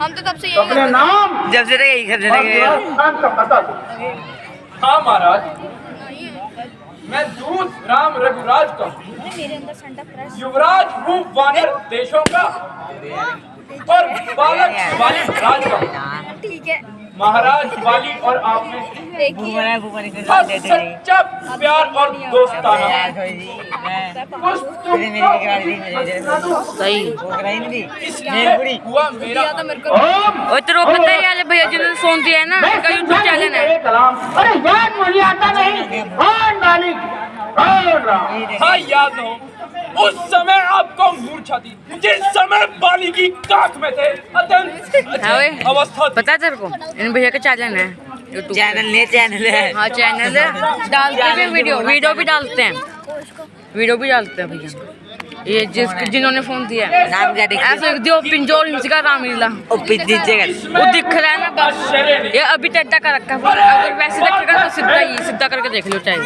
हम तो तब से अपने नाम जब से यही करने लगे। का पता दो। हाँ महाराज, मैं दूत राम रघुराज का मेरे अंदर सेंटा फ्रेश युवराज हूँ वानर देशों का और बालक वाली राज का। ठीक है। महाराज वाली और आप में था सच्चा प्यार और दोस्ताना। कुछ तुम इसलिए हुआ मेरा। और तेरे को पता है यार भैया जी ने फोन दिया है ना, इसका यूट्यूब चैनल है। अरे याद मुझे आता नहीं। कौन मालिक, कौन राम? हाँ याद हो, उस समय आपको मूर्छा थी, जिस समय बाली की काख में थे। अवस्था थी। पता है तेरे को इन भैया का चैनल है यूट्यूब चैनल है। हाँ चैनल है, डालते हैं वीडियो भी डालते हैं, वीडियो भी डालते हैं भैया। ये जिन्होंने फोन दिया है नाम क्या ऐसे दियो पिंजोर हिंसिका रामलीला वो दिख रहा है ना बस। ये अभी टेढ़ा कर रखा है, अगर वैसे देखेगा तो सीधा करके देख लो चाहे।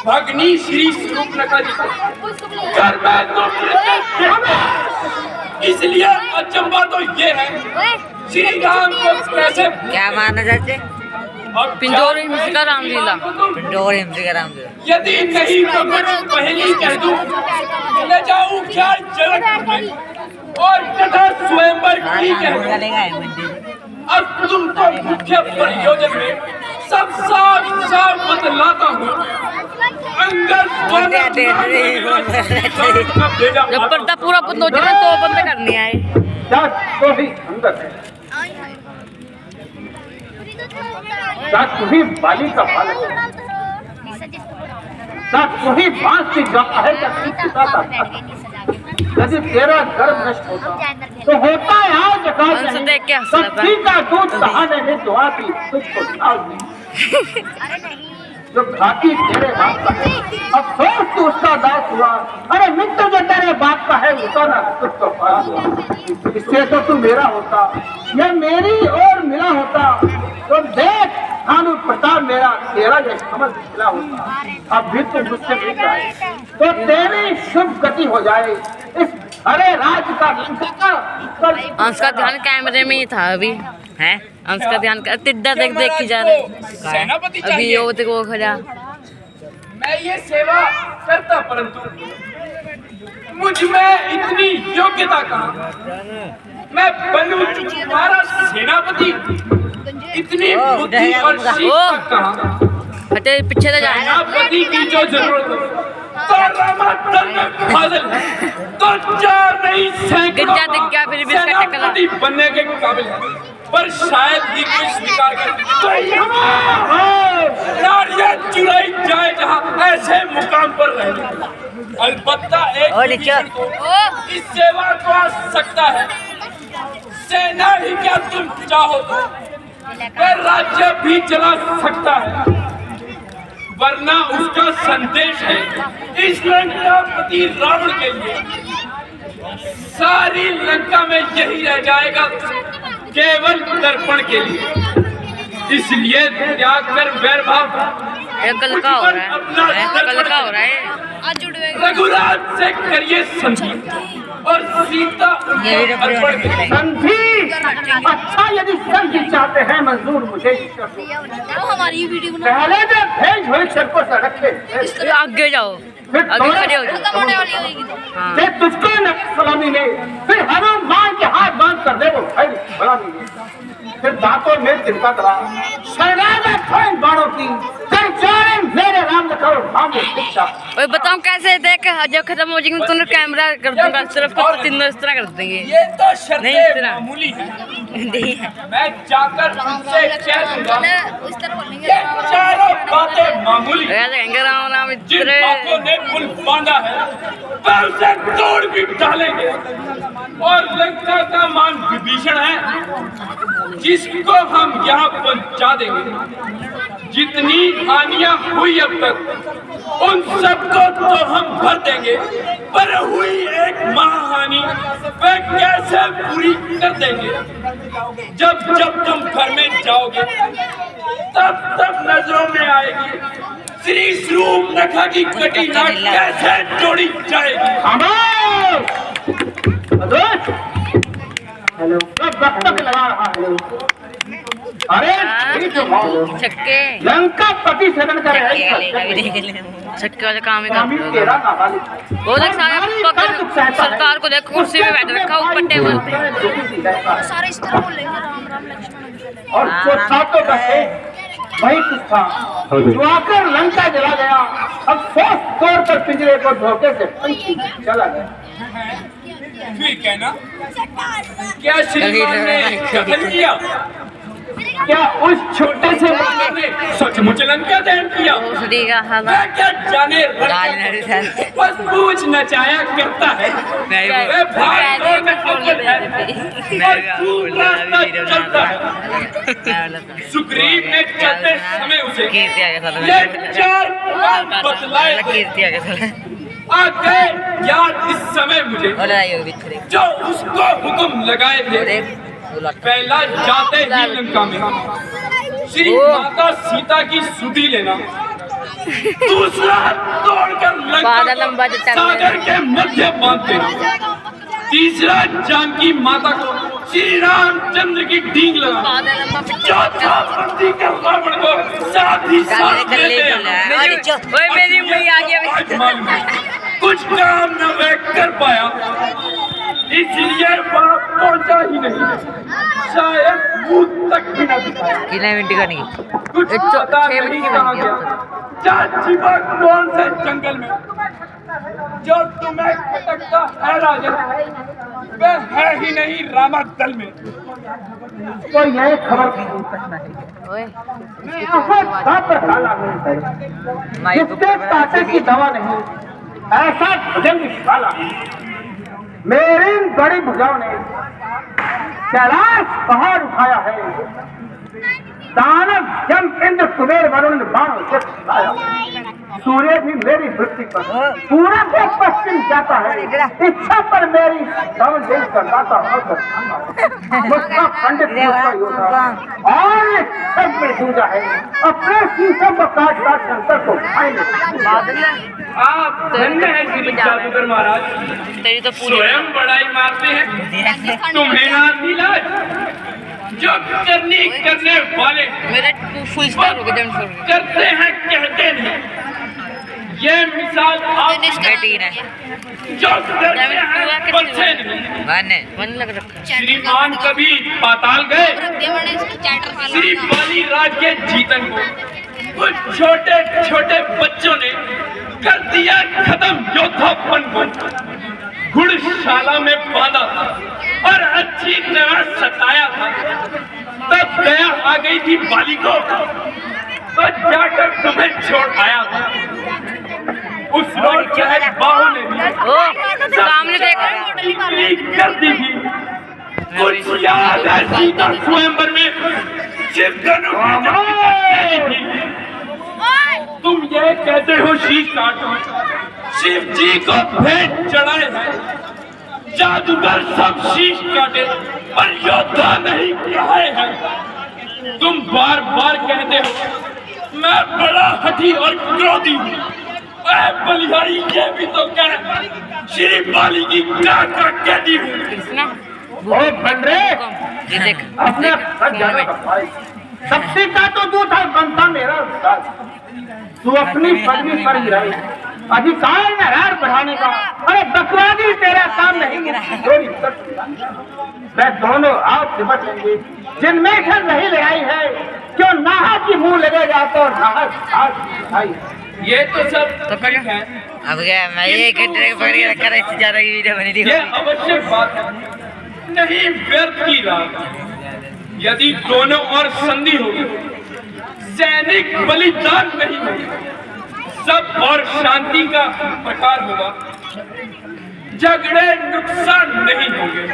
भगनी श्री सूर्पनखा जी का घर में तो इसलिए अचंबा तो ये है श्री राम को कैसे क्या माना जाते पिंजोर हिंसिका रामलीला। यदि नहीं तो कुछ पहली कह दूं, ले जाऊं क्या जगत में और कथा स्वयंवर की कह दूं। अब तुमको मुख्य प्रयोजन में सब साफ साफ बतलाता हूँ। जब पर्दा पूरा बंद हो जाए तो बंद करनी है। तो ही अंदर है। तुम्ही बाली का बालक है। तुम्ही बांस की जगह है यदि तेरा गर्भ नष्ट होता तो होता है आज का दूध कहाने ने दुआ की तुझको डाल दी। जो घाटी तेरे बाप का है, अफसोस तो उसका दास हुआ। अरे मित्र जो तेरे बाप का है उसका ना तुझको पाया हुआ। इससे तो तू मेरा होता या मेरी और मिला होता तो देख कानून प्रताप मेरा तेरा ये समझ मिला होता। अब भी तू मुझसे मिल जाए तो तेरी शुभ गति हो जाए। इस अरे राज का अंश का ध्यान कैमरे में ही था अभी है। अंश का ध्यान टिड्डा देख के जा रहे सेनापति अभी ये देखो खड़ा। मैं ये सेवा करता परंतु मुझ में इतनी योग्यता कहाँ। मैं बनूं तुम्हारा सेनापति, इतनी बुद्धि और शील कहाँ। हटे पीछे तो जा। सेनापति की जो जरूरत है तो रामाधन में फाजिल है, तो चार नहीं सेनापति बनने के काबिल है। पर शायद ही कोई स्वीकार करे तो नारियां चुराई जाए जहाँ ऐसे मुकाम पर रहे। अलबत्ता एक को इस सेवा को आ सकता है। सेना ही क्या तुम चाहो तो वह राज्य भी चला सकता है, वरना उसका संदेश है इस लंकापति रावण के लिए सारी लंका में यही रह जाएगा केवल दर्पण के लिए। इसलिए त्याग कर वैर भाव कल का हो रहा है रघुराज से करिए संधि और सीता अर्पण संधि। अच्छा यदि संधि चाहते हैं मंजूर मुझे हमारी वीडियो पहले जो भेज हुए सर को सड़क पे आगे जाओ, आगे खड़े हो जाओ। फिर तुझको न सलामी ले, फिर हनुमान के हाथ बांध कर दे वो भाई सलामी ले। फिर दांतों में चिंता करा शरणागत खोइन बाणों की फिर चोरे मेरे राम लखन राम शिक्षा। ओए बताऊं कैसे देख जब खत्म हो जाएंगे तुमने कैमरा कर दूंगा सिर्फ तो तीनों इस तरह कर देंगे। ये तो नहीं इस शर्तें तरह। मामूली है। मैं जाकर उनसे कह दूंगा ये चारों बातें मामूली हैं। ऐसे कहेंगे राम राम जिन इतने बापों ने पुल बांधा है वह उसे तोड़ भी डालेंगे। और लंका का मान विभीषण है जिसको हम यहाँ पहुँचा देंगे। जितनी हानियां हुई अब तक उन सबको तो हम भर देंगे, पर हुई एक महाहानि वह कैसे पूरी कर देंगे। जब जब तुम घर में जाओगे तब तब नजरों में आएगी श्री सूर्पनखा की कटी नाक कैसे जोड़ी जाएगी। हेलो कब तक लगा रहा है? अरे ये जो छक्के लंका पति सेवन कर रहे छक्के वाले काम ही स्वामी करते तेरा हो। नाबालिग वो देख सारे सरकार को देख कुर्सी में बैठ रखा ऊपर टेबल पे। सारे इस तरह बोलेंगे राम राम लक्ष्मण। और जो था तो बसे वही कुछ था जो आकर लंका जला गया। अब सोच तौर पर पिंजरे को धोखे से चला गया। फिर कहना क्या श्रीमान ने कथन किया? क्या उस छोटे से बालक ने सचमुच लंका दहन किया? दूसरी का हवा मैं क्या जाने डालने से बस पूछ नचाया करता है। वे भाई दौड़ में अव्वल है और खूब रास्ता चलता है। सुग्रीव ने चलते समय उसे ये चार बात बतलाए आ गए याद इस समय मुझे जो उसको हुक्म लगाए थे। पहला जाते ही लंका में श्री माता सीता की सुधि लेना, दूसरा तोड़कर लंका को सागर के मध्य बांध देना, तीसरा जानकी माता को श्री रामचंद्र की डींग लगाना, चौथा पति के रावण को साथ ही साथ ले लेना। मेरी मैया आ गया। आज मालूम है, कुछ काम न मैं कर पाया इसलिए वहाँ पहुँचा ही नहीं, शायद भूत तक भी न दिखाया। कितने मिनट का नहीं कुछ पता नहीं कहाँ गया, जा छिपा कौन से जंगल में जो तुम्हें खटकता है राजन, वह है ही नहीं रामा दल में। तो यह खबर मैं ऐसा पर डाला हूँ जिसके कांटे की दवा नहीं, ऐसा भजन निकाला। मेरी इन बड़ी भुजाओं ने कैलाश पहाड़ उठाया है, दानव जम इंद्र कुबेर वरुण बाण से छिपाया। सूर्य भी मेरी वृत्ति पर पूरब से पश्चिम जाता है, इच्छा पर मेरी समझ करता मुझका पंडित और सब में दूजा है, अपने शीशे को काट काट शंकर को खाएंगे। आप धन्य हैं श्री जादूगर महाराज, तेरी तो पूरी स्वयं बड़ाई मारते हैं, तुम्हें ना लाज जो करने वाले मेरा फुल स्टार हो गया करते हैं कहते नहीं। ये मिसाल आप बेटी है जो करते हैं बच्चे नहीं। मन लग रखा श्रीमान कभी पाताल गए? श्री बाली राज के जीतन को कुछ छोटे छोटे बच्चों ने कर दिया खत्म योद्धापन को। घुड़शाला में बांधा था और अच्छी तरह सताया था, तब दया आ गई थी बाली को, तो जाकर तुम्हें छोड़ आया था। उस रोड चाहे बाहों ने भी सामने देखा कर दी थी। कुछ याद है सीता स्वयंवर में शिव तुम ये कहते हो शीश काटो, शिव जी को भेंट चढ़ाए हैं, जादूगर सब शीश काटे पर योद्धा नहीं कहे हैं। तुम बार बार कहते हो मैं बड़ा हठी और क्रोधी हूँ, बलिहारी ये भी तो कह श्री बाली की क्या कहती हूँ। वो बन रहे देख अपने सबसे का तो तू था बनता मेरा उस्ताद, तू अपनी पदवी पर गिराई अधिकार में रार बढ़ाने का। अरे बकवादी तेरा काम नहीं, मैं दोनों आप निपट लेंगे, जिनमें से नहीं लड़ाई है क्यों नाहा की मुंह लगेगा तो नाहा भाई। ये तो सब ठीक है, अब क्या मैं ये घंटे पकड़ के रखा इससे ज्यादा की वीडियो बनी थी। ये अवश्य बात है, नहीं व्यर्थ की रात। यदि दोनों और संधि होगी, सैनिक बलिदान नहीं होगी, सब और शांति का प्रकार होगा, झगड़े नुकसान नहीं होंगे,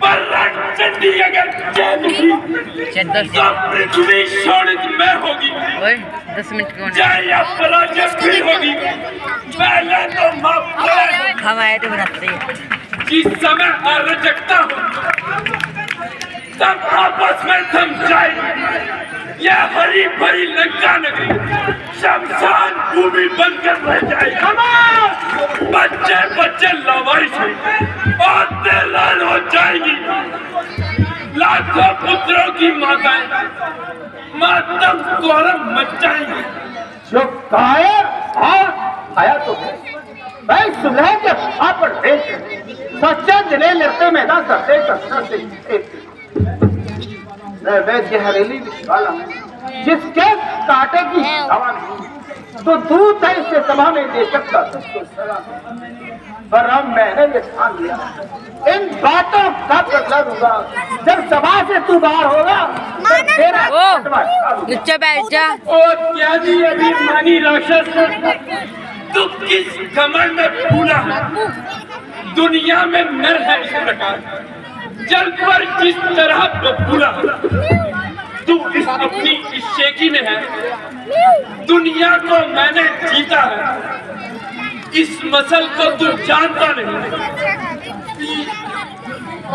पर रणचंडी अगर जीत तो पृथ्वी शोणित में होगी। 10 मिनट क्यों जय या पराजय भी होगी, पहले तो माफ हम आए थे बनाते जिस समय अराजकता हो तब आपस में थम जाए यह हरी भरी लंका नगरी शमशान भूमि बनकर रह जाए। बच्चे बच्चे लावारिस हैं और लाल हो जाएगी। माताएं मातम कोरम मचाएंगे। जो कायर आया तो मैं सुलह के पर सच्चे दिले लड़ते में ना करते वह जहरीली विशाला जिसके कांटे की हवा नहीं तो दूध है इससे सभा में दे सकता पर अब मैंने ये ठान लिया इन बातों का बदला दूंगा जब सभा से तू बाहर होगा तो तेरा नीचे बैठ जा। और क्या जी अभी मानी राक्षस तू किस कमर में फूला है? दुनिया में नर है इस प्रकार जल पर जिस तरह फूला तू इस अपनी इस शेखी में है। दुनिया को मैंने जीता है इस मसल को तू जानता नहीं।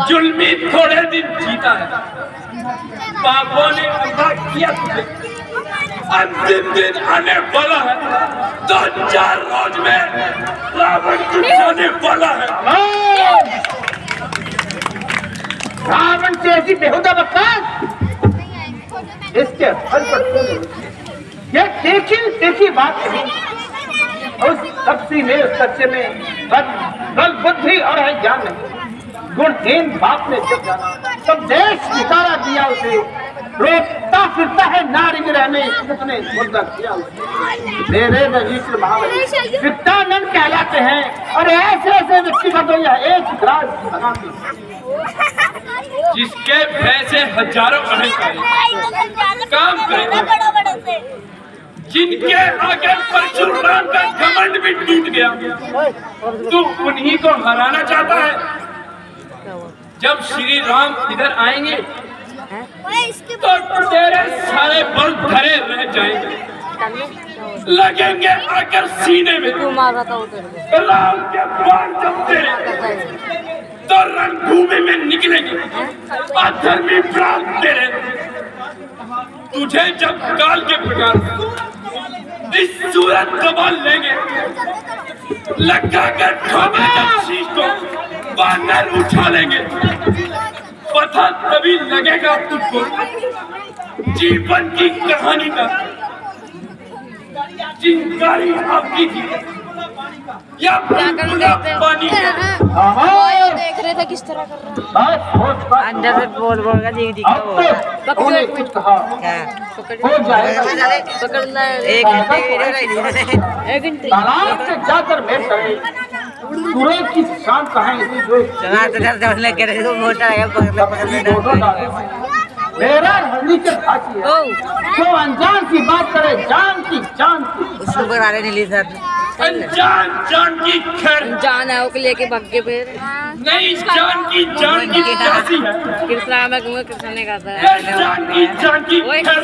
जुल्मी थोड़े दिन जीता है पापों ने अदा किया तुझे। अंतिम दिन आने वाला है तो 4 रोज में रावण को जाने वाला है। रावण से ऐसी बेहुदा बकवास इसके फल पर ये देखी बात नहीं उस सबसी में उस सच्चे में बल बुद्धि और है ज्ञान नहीं गुणहीन बाप ने जब जाना तब देश निकाला दिया उसे रोकता फिरता है नारी में रहने किसने मुद्दा किया उसे मेरे रजिस्टर महाबली वित्तानंद कहलाते हैं और ऐसे ऐसे व्यक्ति का तो यह एक राज बनाते जिसके पैसे हजारों अहंकारी काम करेंगे जिनके आगे परशुराम का घमंड भी टूट गया तू उन्हीं को हराना चाहता है। जब श्री राम इधर आएंगे तो तेरे सारे बल धरे रह जाएंगे लगेंगे आकर सीने में राम के बाण जब तेरे तो रणभूमि में निकलेंगे अधर्मी प्राण तेरे। तुझे जब काल के प्रकार इस सूरत कबाल लेंगे लगा कर ठोके जब शीश को बांधर उठा लेंगे पता तभी लगेगा तुझको जीवन की कहानी का चिंगारी आपकी थी या पानी देख रहे थे किस तरह कर रहा है अंदर से बोल का देख कुछ कहा हो जाएगा पकड़ना एक घंटे तालाब से जाकर बैठ गए सूरज की शान कहाँ इसी जो लगे रहे तो मोटा है पकड़ मेरा हल्दी के फांसी है जो अनजान की बात करे जान की उसको बनाने नहीं ली सर अनजान जान की खैर जान है वो लेके भाग के फिर नहीं जान की प्यासी है कृष्णा में कृष्ण ने कहा ये जान की खैर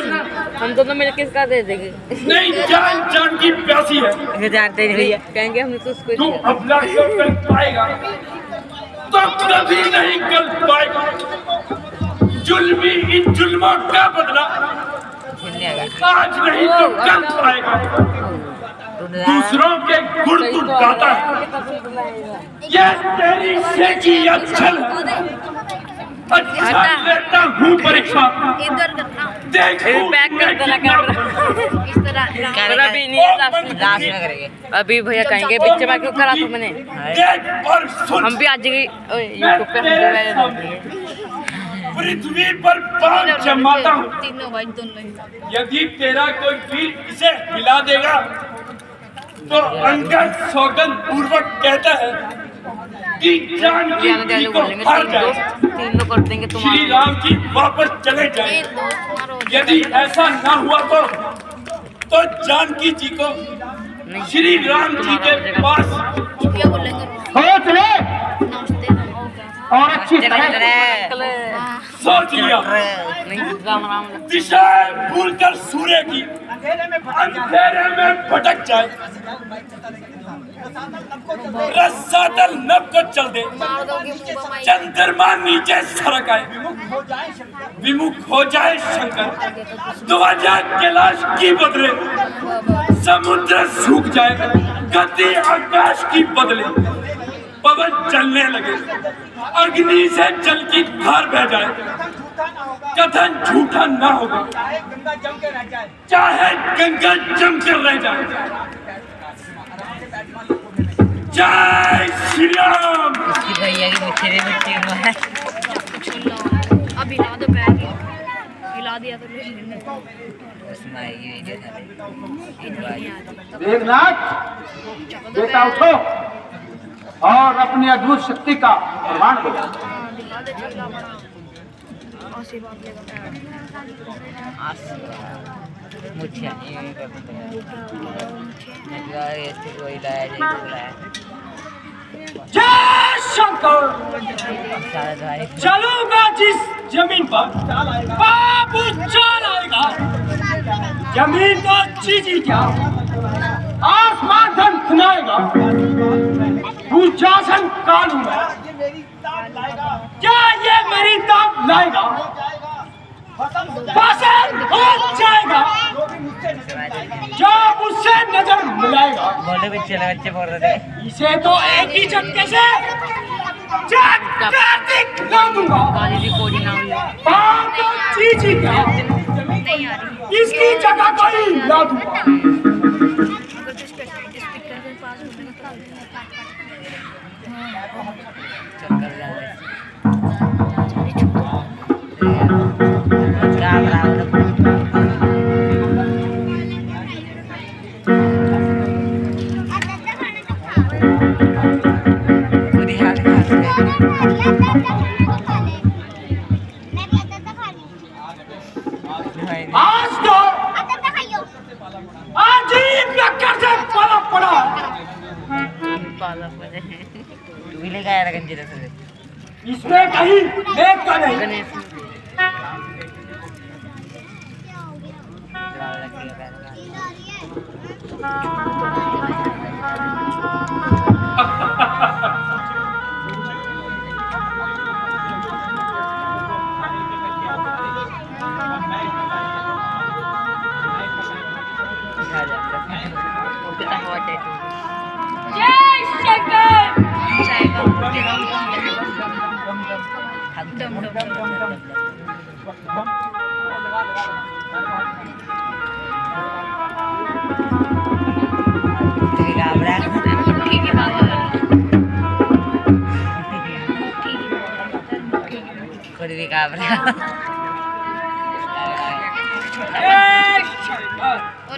हम दोनों मिलकर किसका दे देंगे नहीं जान की प्यासी है जानते नहीं भैया कहेंगे हमने तो उसको तू अपना कर पाएगा तो कभी नहीं कर पाएगा। जुल्मी इन जुल्मों का बदला आज नहीं तो कल पाएगा। दूसरों के गुण तू गाता है ये तेरी शेखी अच्छल अच्छा लेता हूँ परीक्षा देख पैक कर देना कैमरा अभी नहीं लास्ट में करेंगे अभी भैया कहेंगे पिक्चर में क्यों करा था मैंने और सुन हम भी आज यूट्यूब पे पृथ्वी पर पांव जमाता हूँ यदि तेरा कोई वीर इसे हिला देगा तो अंगद सौगंध पूर्वक कहता है कि जान की को हार जाए श्री राम की वापस चले जाए। यदि ऐसा ना हुआ तो जानकी जी को श्री राम जी के पास और अच्छी सोच लिया दिशा भूल कर सूर्य की अंधेरे में भटक जाए रसातल नभ को चल दे चंद्रमा नीचे सरक आए विमुख हो जाए शंकर ध्वजा कैलाश की बदले समुद्र सूख जाए गति आकाश की बदले पवन चलने लगे अग्नि से जल की धार बह जाए कथन झूठा ना होगा, चाहे गंगा जम कर रह जाए। जय श्री राम। भैया की बच्चे अब हिला दो पैर, हिला दिया तो मेघनाथ, बेटा उठो और अपनी अद्भुत शक्ति का प्रमाण दो। दिखा दे चला बड़ा आशीर्वाद लेगा। मुझे जय शंकर। चलूंगा जिस जमीन पर बाबू चाल आएगा, जमीन तो चीजी क्या आसमान धन सुनाएगा। भूषासन कालूंगा, क्या ये मेरी ताप लाएगा? फसल हो जाएगा जो मुझसे नजर मिलाएगा। बच्चे बोल रहे थे इसे तो एक ही झटके से दिखला दूंगा। बाप तो चीजी क्या नहीं आ रही इसकी जगह कोई ला दूंगा। अगर स्पीकर के पास आज तो अजीब टक्कर से पला पड़ा। तू भी लेके आया गंजीरा से इसमें कहीं देख का नहीं।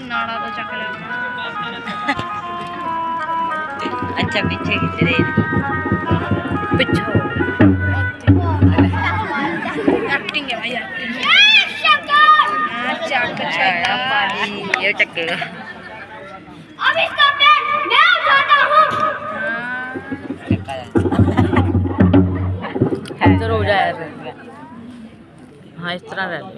नाड़ा तो चक अच्छा पीछे खींच रहे पीछे एक्टिंग है भाई, एक्टिंग। ये चक्केगा। अब इसका पैर मैं उठाता हूँ। इधर हो जाए हाँ इस तरह रहते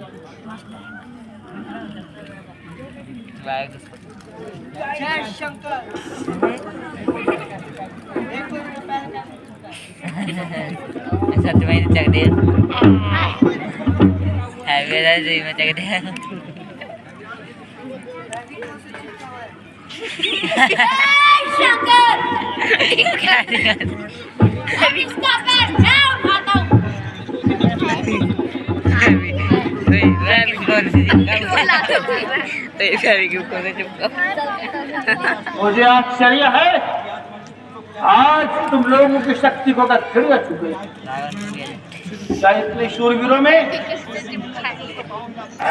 सच में चक दे में चक दे शंकर अब इसका पैर मैं उठाता हूँ। मुझे आश्चर्य है, आज तुम लोगों की शक्ति को अगर फिर चुके। क्या इतने शूरवीरों में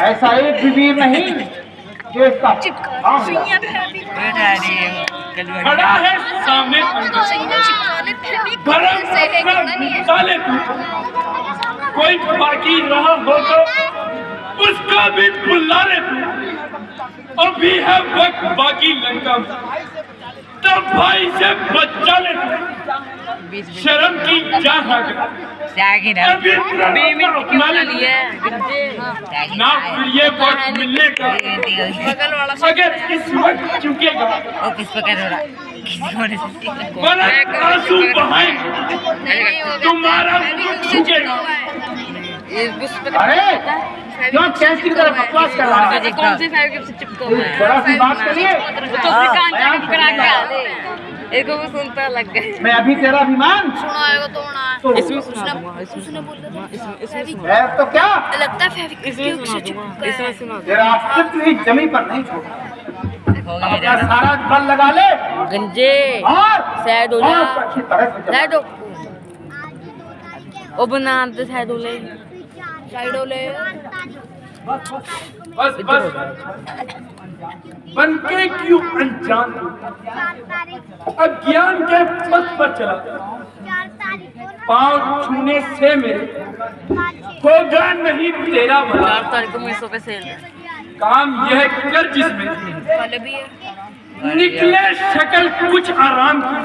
ऐसा एक भी वीर नहीं जो इसका खड़ा है सामने भरम साले तू, कोई बाकी रहा हो तो उसका भी बुला ले तू। अभी है वक्त बाकी लंका, तब भाई से बच्चा ले तू। शर्म की जान है अभी अपना लिए ना फिर ये वक्त मिलने का। अगर इस वक्त चुकेगा आंसू बहाएंगे, तुम्हारा झुकेगा। अरे क्यों कैसी की तरह बकवास कर रहा है? कौन से फैब्रिक से चिपका हुआ है? बड़ा सी बात करिए। एक वो सुनता लग गए। मैं अभी तेरा अभिमान सुना है तो होना है। तो इसमें सुना दूंगा, इसमें सुना है तो क्या लगता है फेविक्विक इसमें से सुना इसमें सुना तेरा अस्तित्व ही जमीन पर नहीं छोड़ा। अपना सारा बल लगा ले गंजे और सैडोला और अच्छी तरह से चला। सैडो ओ बनाते सैडोले साइडोले बस बस बनके क्यों अनजान अज्ञान के पथ पर चला, पाँव छूने से मेरे होगा नहीं तेरा भला। 4 तारीख को मीशो पे सेल है। काम यह कर जिसमें वाले भी है। निकले शक्ल कुछ आराम की,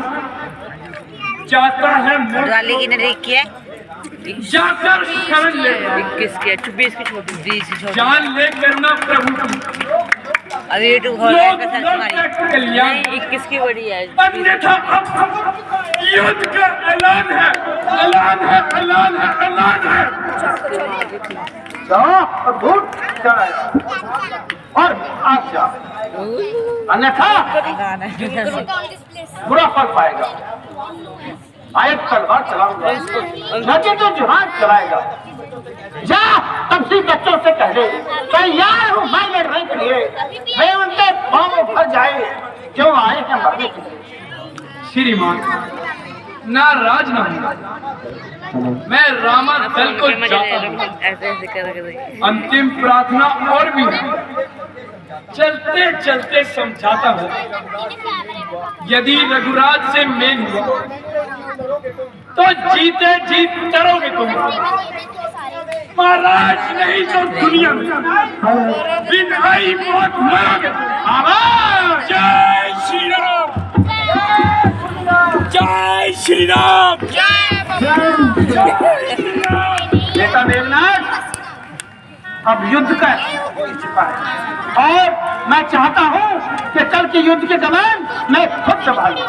जाता है वाली की ने की है जाकर शरण ले, 21 की 24 की छोटी 20 की छोटी जान ले करना प्रभु की। अभी यूट्यूब खोल लोग के सर्च लोग मारिए का कल्याण, नहीं 21 की बड़ी है अन्यथा अब युद्ध का ऐलान है, ऐलान है, ऐलान है, ऐलान है। जाओ और घूट जाएगा और आज जा, अन्यथा बुरा फल पाएगा। आयत तलवार चलाऊंगा, नचे तो जुहान चलाएगा। जा तब बच्चों से कह दे तैयार हूँ मैं लड़ने के लिए, मैं उनके पाँव में भर जाए क्यों आए हैं मरने के लिए। श्रीमान नाराज न होना, मैं रामा दल को जाता हूँ। ऐसे ऐसे कर अंतिम प्रार्थना और भी है, चलते चलते समझाता हूँ। यदि रघुराज से मेल हुआ तो जीते जीत डरोगे तुम, महाराज नहीं तो दुनिया में बिनाई मौत मरोगे तुम। जय श्री राम, जय श्री राम, बेटा मेघनाथ अब युद्ध का चुका है और मैं चाहता हूँ कि कल के युद्ध के दौरान मैं खुद संभालूं।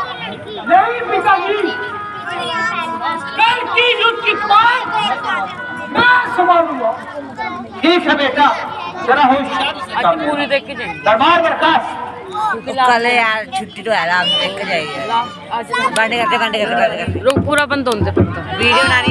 नहीं पिताजी, कल की युद्ध की मैं संभालूंगा। ठीक है बेटा, जरा होशियारी से काम ले। पूरी देख के जाएंगे दरबार बर्खास्त। कल यार छुट्टी तो है, आराम से देख के जाइए। गाने करते रुक पूरा बंद होने से पड़ता वीडियो बनानी।